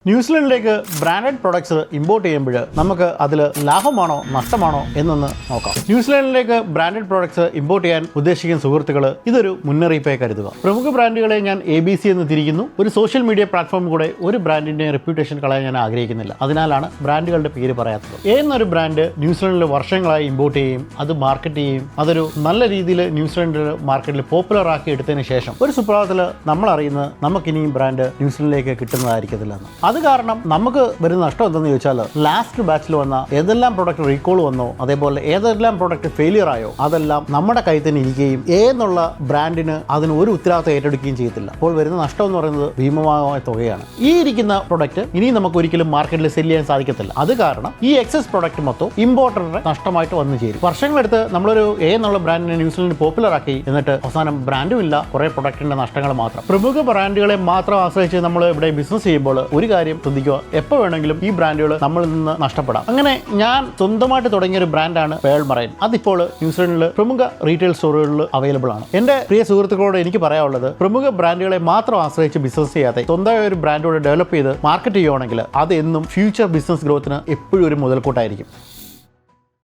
ന്യൂസിലൻഡിലേക്ക് branded products import ചെയ്യുമ്പോൾ നമുക്ക് അതിൽ ലാഭമാണോ നഷ്ടമാണോ എന്നൊന്ന് നോക്കാം. ന്യൂസിലൻഡിലേക്ക് ബ്രാൻഡഡ് പ്രൊഡക്ട്സ് ഇമ്പോർട്ട് ചെയ്യാൻ ഉദ്ദേശിക്കുന്ന സുഹൃത്തുക്കൾ ഇതൊരു മുന്നറിയിപ്പായി കരുതുക. പ്രമുഖ ബ്രാൻഡുകളെ ഞാൻ ABC എന്ന് തിരിക്കുന്നു. ഒരു സോഷ്യൽ മീഡിയ പ്ലാറ്റ്ഫോം കൂടെ ഒരു ബ്രാൻഡിന്റെ റെപ്യൂട്ടേഷൻ കളയാൻ ഞാൻ ആഗ്രഹിക്കുന്നില്ല. അതിനാലാണ് ബ്രാൻഡുകളുടെ പേര് പറയാത്തത്. എന്നൊരു ബ്രാൻഡ് ന്യൂസിലൻഡിൽ വർഷങ്ങളായി ഇമ്പോർട്ട് ചെയ്യും, അത് മാർക്കറ്റ് ചെയ്യും, അതൊരു നല്ല രീതിയിൽ ന്യൂസിലൻഡ് മാർക്കറ്റിൽ പോപ്പുലർ ആക്കി എടുത്തതിന് ശേഷം ഒരു സുപ്രഭാതത്തിൽ നമ്മൾ അറിയുന്നത് നമുക്കിനിയും ബ്രാൻഡ് ന്യൂസിലൻഡിലേക്ക് കിട്ടുന്നതായിരിക്കത്തില്ല എന്ന്. അത് കാരണം നമുക്ക് വരുന്ന നഷ്ടം എന്തെന്ന് ചോദിച്ചാൽ ലാസ്റ്റ് ബാച്ചിൽ വന്ന ഏതെല്ലാം പ്രൊഡക്റ്റ് റീകോൾ വന്നോ, അതേപോലെ ഏതെല്ലാം പ്രൊഡക്റ്റ് ഫെയിലിയർ ആയോ, അതെല്ലാം നമ്മുടെ കയ്യിൽ തന്നെ ഇരിക്കുകയും എന്നുള്ള ബ്രാൻഡിന് അതിന് ഒരു ഉത്തരവാദിത്തം ഏറ്റെടുക്കുകയും ചെയ്യത്തില്ല. അപ്പോൾ വരുന്ന നഷ്ടം എന്ന് പറയുന്നത് ഭീമമായ തുകയാണ്. ഈ ഇരിക്കുന്ന പ്രൊഡക്റ്റ് ഇനി നമുക്ക് ഒരിക്കലും മാർക്കറ്റിൽ സെല് ചെയ്യാൻ സാധിക്കത്തില്ല. അത് കാരണം ഈ എക്സസ് പ്രൊഡക്റ്റ് മൊത്തം ഇമ്പോർട്ടറിന് നഷ്ടമായിട്ട് വന്നു ചേരും. വർഷങ്ങളെടുത്ത് നമ്മളൊരു എന്നുള്ള ബ്രാൻഡിനെ ന്യൂസിലൻഡ് പോപ്പുലർ ആക്കി, എന്നിട്ട് അവസാനം ബ്രാൻഡും ഇല്ല, കുറെ പ്രൊഡക്റ്റിന്റെ നഷ്ടങ്ങൾ മാത്രം. പ്രമുഖ ബ്രാൻഡുകളെ മാത്രം ആശ്രയിച്ച് നമ്മൾ ഇവിടെ ബിസിനസ് ചെയ്യുമ്പോൾ ഒരു കാര്യം ശ്രദ്ധിക്കുക, എപ്പോൾ വേണമെങ്കിലും ഈ ബ്രാൻഡുകൾ നമ്മളിൽ നിന്ന് നഷ്ടപ്പെടാം. അങ്ങനെ ഞാൻ സ്വന്തമായിട്ട് തുടങ്ങിയ ഒരു ബ്രാൻഡാണ് പേൾ മറൈൻ. അതിപ്പോൾ ന്യൂസിലൻഡിൽ പ്രമുഖ റീറ്റെയിൽ സ്റ്റോറുകളിൽ അവൈലബിൾ ആണ്. എന്റെ പ്രിയ സുഹൃത്തുക്കളോട് എനിക്ക് പറയാനുള്ളത്, പ്രമുഖ ബ്രാൻഡുകളെ മാത്രം ആശ്രയിച്ച് ബിസിനസ് ചെയ്യാതെ സ്വന്തമായ ഒരു ബ്രാൻഡോട് ഡെവലപ്പ് ചെയ്ത് മാർക്കറ്റ് ചെയ്യുകയാണെങ്കിൽ അത് എന്നും ഫ്യൂച്ചർ ബിസിനസ് ഗ്രോത്തിന് എപ്പോഴും ഒരു മുതൽക്കൂട്ടായിരിക്കും.